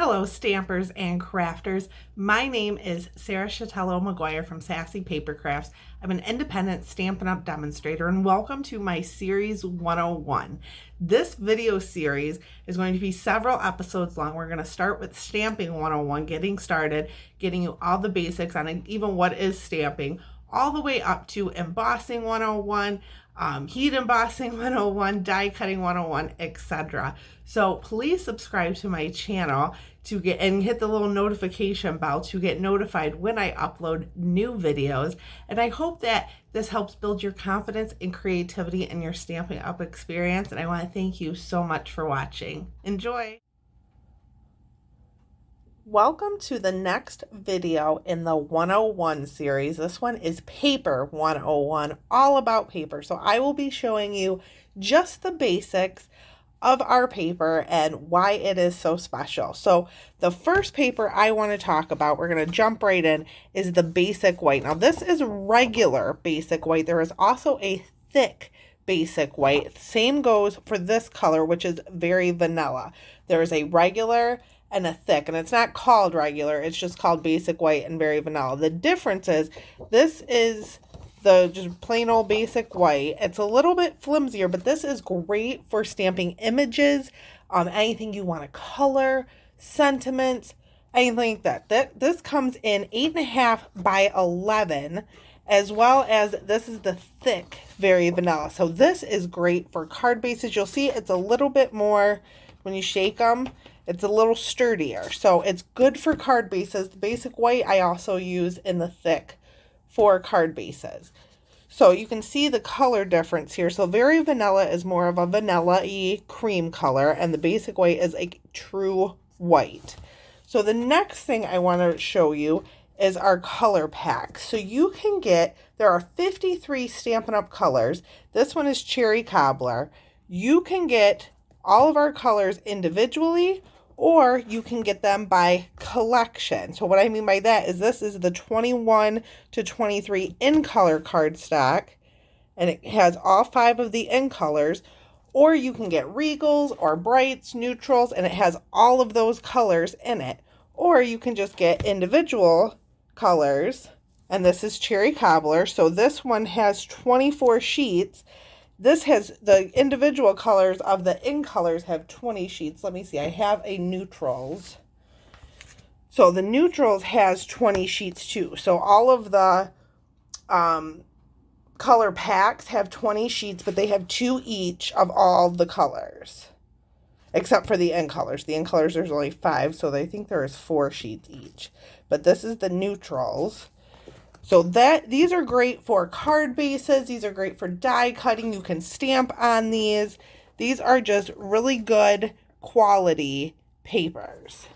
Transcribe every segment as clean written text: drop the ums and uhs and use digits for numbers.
Hello, stampers and crafters. My name is Sarah Chatello McGuire from Sassy Paper Crafts. I'm an independent Stampin' Up! Demonstrator, and welcome to my Series 101. This video series is going to be several episodes long. We're going to start with Stamping 101, getting started, getting you all the basics on even what is stamping, all the way up to Embossing 101, heat embossing 101, die cutting 101, etc. So please subscribe to my channel to get and hit the little notification bell to get notified when I upload new videos. And I hope that this helps build your confidence and creativity in your Stampin' Up! Experience. And I want to thank you so much for watching. Enjoy! Welcome to the next video in the 101 series. This one is Paper 101, all about paper. So I will be showing you just the basics of our paper and why it is so special. So the first paper I want to talk about, we're going to jump right in, is the basic white. Now this is regular basic white. There is also a thick basic white. Same goes for this color, which is very vanilla. There is a regular and a thick, and it's not called regular, it's just called basic white and very vanilla. The difference is this is the just plain old basic white. It's a little bit flimsier, but this is great for stamping images, anything you want to color, sentiments, anything like that. This comes in 8.5 by 11, as well as this is the thick, very vanilla. So this is great for card bases. You'll see it's a little bit more, when you shake them, it's a little sturdier. So it's good for card bases. The basic white I also use in the thick for card bases. So you can see the color difference here. So very vanilla is more of a vanilla-y cream color, and the basic white is a true white. So the next thing I want to show you is our color pack. So you can get, there are 53 Stampin' Up! Colors. This one is Cherry Cobbler. You can get all of our colors individually, or you can get them by collection. So what I mean by that is this is the 21 to 23 in color cardstock, and it has all 5 of the in colors. Or you can get regals or brights, neutrals, and it has all of those colors in it. Or you can just get individual colors, and this is Cherry Cobbler. So this one has 24 sheets. This has the individual colors of the in colors have 20 sheets. Let me see. I have a neutrals. So the neutrals has 20 sheets too. So all of the color packs have 20 sheets, but they have 2 each of all the colors, except for the in colors. The in colors, there's only 5, so I think there is 4 sheets each. But this is the neutrals. So these are great for card bases. These are great for die cutting. You can stamp on these. These are just really good quality papers.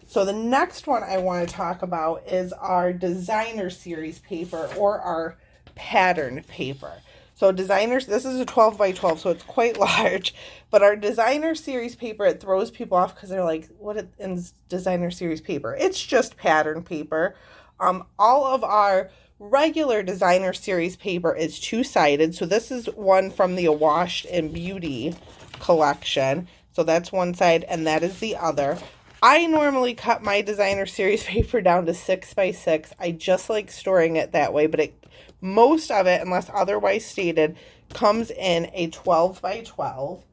So the next one I want to talk about is our designer series paper, or our pattern paper. So designers, this is a 12 by 12, so it's quite large. But our designer series paper, it throws people off because they're like, what is designer series paper? It's just pattern paper. All of our regular designer series paper is 2-sided. So this is one from the Washed and Beauty collection. So that's one side, and that is the other. I normally cut my designer series paper down to 6 by 6. I just like storing it that way, but most of it, unless otherwise stated, comes in a 12 by 12.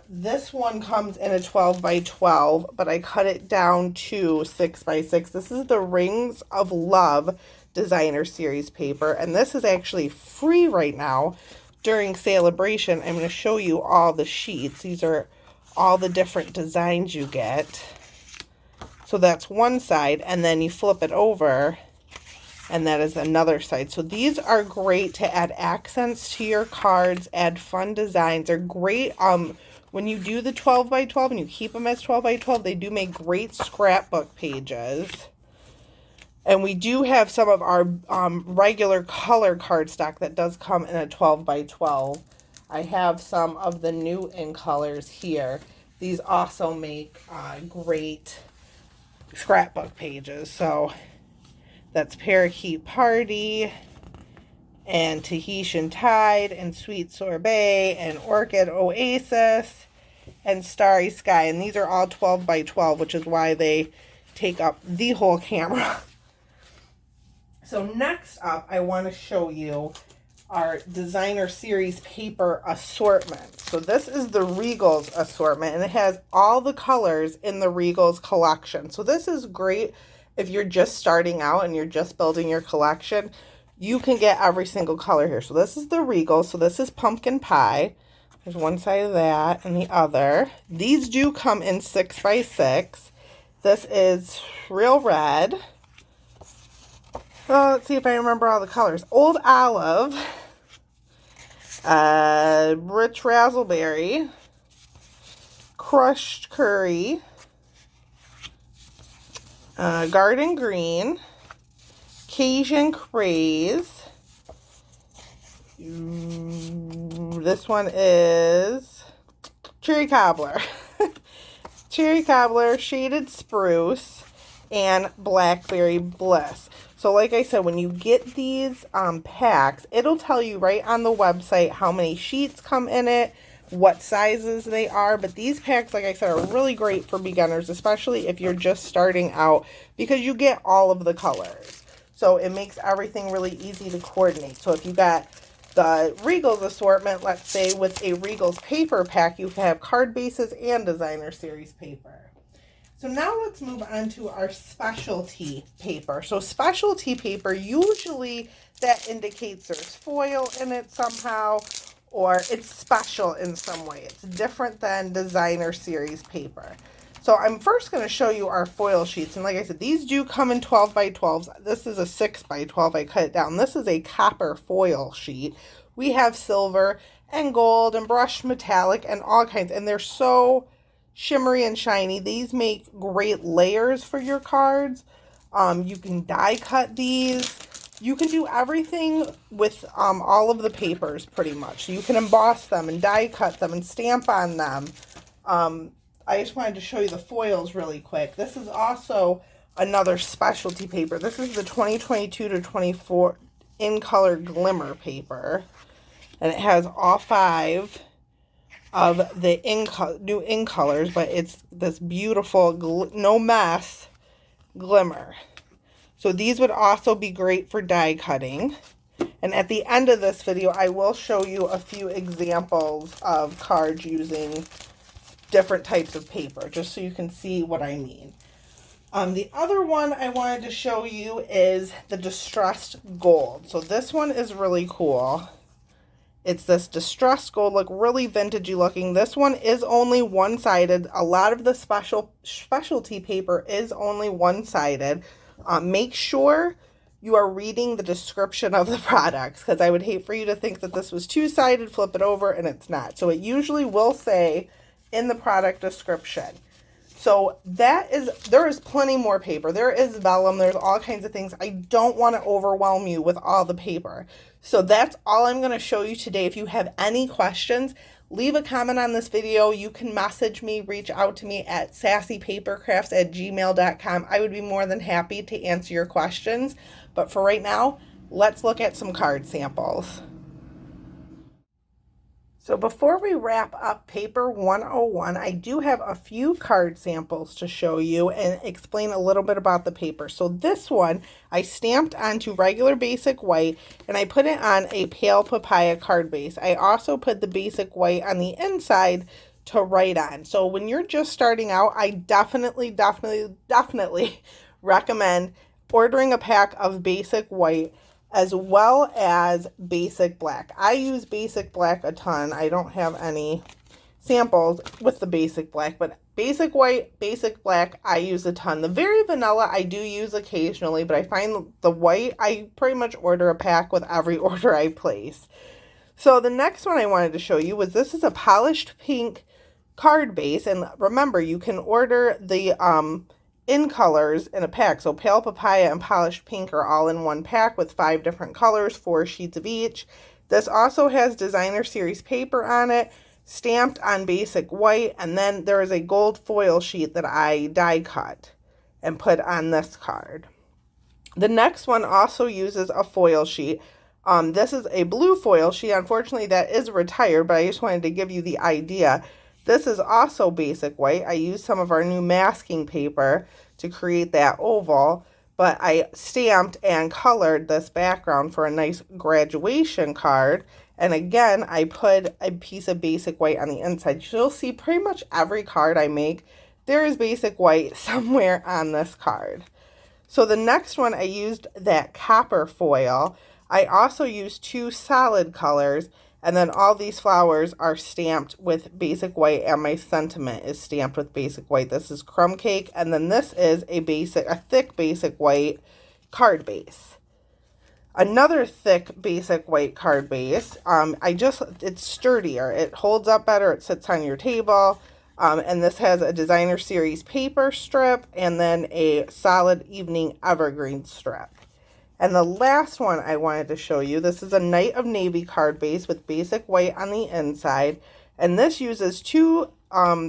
This one comes in a 12 by 12, but I cut it down to 6 by 6. This is the Rings of Love designer series paper, and this is actually free right now during celebration. I'm going to show you all the sheets. These are all the different designs you get. So that's one side, and then you flip it over, and that is another side. So these are great to add accents to your cards, add fun designs. They're great when you do the 12 by 12 and you keep them as 12 by 12, they do make great scrapbook pages. And we do have some of our regular color cardstock that does come in a 12 by 12. I have some of the new in colors here. These also make great scrapbook pages. So that's Parakeet Party, and Tahitian Tide, and Sweet Sorbet, and Orchid Oasis, and Starry Sky. And these are all 12 by 12, which is why they take up the whole camera. So next up, I want to show you our designer series paper assortment. So this is the Regals assortment, and it has all the colors in the Regals collection. So this is great if you're just starting out and you're just building your collection. You can get every single color here. So this is the Regals. So this is pumpkin pie. There's one side of that and the other. These do come in 6 by 6. This is real red. Well, let's see if I remember all the colors. Old olive, rich raspberry, crushed curry, garden green, Cajun craze. This one is cherry cobbler. Cherry cobbler, shaded spruce, and blackberry bliss. So like I said, when you get these packs, it'll tell you right on the website how many sheets come in it, what sizes they are. But these packs, like I said, are really great for beginners, especially if you're just starting out, because you get all of the colors. So it makes everything really easy to coordinate. So if you got the Regals assortment, let's say with a Regals paper pack, you can have card bases and designer series paper. So now let's move on to our specialty paper. So specialty paper, usually that indicates there's foil in it somehow, or it's special in some way. It's different than designer series paper. So I'm first going to show you our foil sheets. And like I said, these do come in 12 by 12s. This is a 6 by 12. I cut it down. This is a copper foil sheet. We have silver and gold and brushed metallic and all kinds. And they're so shimmery and shiny. These make great layers for your cards. You can die cut these. You can do everything with all of the papers pretty much. So you can emboss them and die cut them and stamp on them. I just wanted to show you the foils really quick. This is also another specialty paper. This is the 2022 to 24 in color glimmer paper. And it has all 5 of the new in colors, but it's this beautiful no mess glimmer. So these would also be great for die cutting. And at the end of this video, I will show you a few examples of cards using different types of paper, just so you can see what I mean. The other one I wanted to show you is the distressed gold. So this one is really cool. It's this distressed gold, look really vintagey looking. This one is only one-sided. A lot of the specialty paper is only one-sided. Make sure you are reading the description of the products, because I would hate for you to think that this was two-sided, flip it over, and it's not. So it usually will say in the product description. So there is plenty more paper. There is vellum. There's all kinds of things. I don't want to overwhelm you with all the paper. So that's all I'm going to show you today. If you have any questions, leave a comment on this video. You can message me, reach out to me at sassypapercrafts@gmail.com. I would be more than happy to answer your questions. But for right now, let's look at some card samples. So before we wrap up Paper 101, I do have a few card samples to show you and explain a little bit about the paper. So this one I stamped onto regular basic white, and I put it on a pale papaya card base. I also put the basic white on the inside to write on. So when you're just starting out, I definitely recommend ordering a pack of basic white as well as basic black. I use basic black a ton. I don't have any samples with the basic black, but basic white, basic black, I use a ton. The very vanilla I do use occasionally, but I find the white, I pretty much order a pack with every order I place. So the next one I wanted to show you was, this is a polished pink card base, and remember, you can order the in colors in a pack. So pale papaya and polished pink are all in one pack with 5 different colors, 4 sheets of each. This also has designer series paper on it, stamped on basic white, and then there is a gold foil sheet that I die cut and put on this card. The next one also uses a foil sheet. This is a blue foil sheet. Unfortunately, that is retired, but I just wanted to give you the idea. This is also basic white. I used some of our new masking paper to create that oval, but I stamped and colored this background for a nice graduation card. And again, I put a piece of basic white on the inside. You'll see pretty much every card I make, there is basic white somewhere on this card. So the next one, I used that copper foil. I also used 2 solid colors, and then all these flowers are stamped with basic white, and my sentiment is stamped with basic white. This is crumb cake, and then this is a thick basic white card base. Another thick basic white card base. It's sturdier. It holds up better. It sits on your table. And this has a designer series paper strip and then a solid evening evergreen strip. And the last one I wanted to show you, this is a Night of Navy card base with basic white on the inside. And this uses 2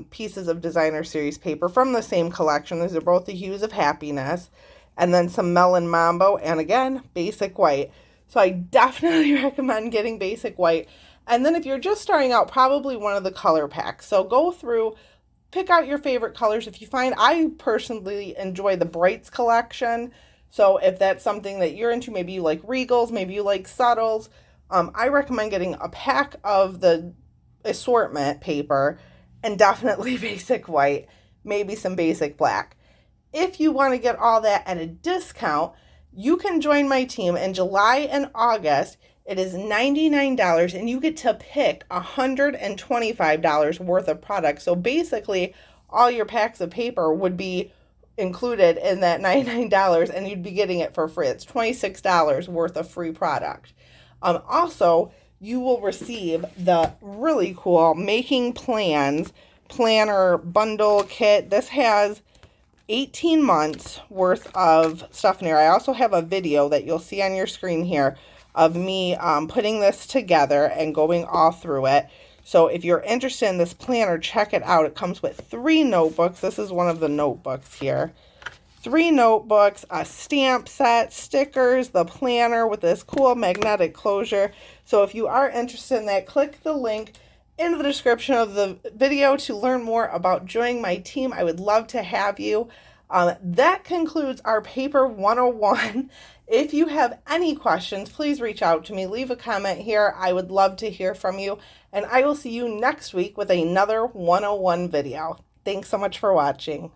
pieces of designer series paper from the same collection. These are both the Hues of Happiness. And then some Melon Mambo, and again, basic white. So I definitely recommend getting basic white. And then if you're just starting out, probably one of the color packs. So go through, pick out your favorite colors. If you find, I personally enjoy the Brights collection. So if that's something that you're into, maybe you like Regals, maybe you like Subtles, I recommend getting a pack of the assortment paper and definitely basic white, maybe some basic black. If you want to get all that at a discount, you can join my team in July and August. It is $99 and you get to pick $125 worth of products. So basically, all your packs of paper would be included in that $99 and you'd be getting it for free. It's $26 worth of free product. Also, you will receive the really cool Making Plans planner bundle kit. This has 18 months worth of stuff in here. I also have a video that you'll see on your screen here of me putting this together and going all through it. So if you're interested in this planner, check it out. It comes with 3 notebooks. This is one of the notebooks here. 3 notebooks, a stamp set, stickers, the planner with this cool magnetic closure. So if you are interested in that, click the link in the description of the video to learn more about joining my team. I would love to have you. That concludes our Paper 101. If you have any questions, please reach out to me. Leave a comment here. I would love to hear from you. And I will see you next week with another 101 video. Thanks so much for watching.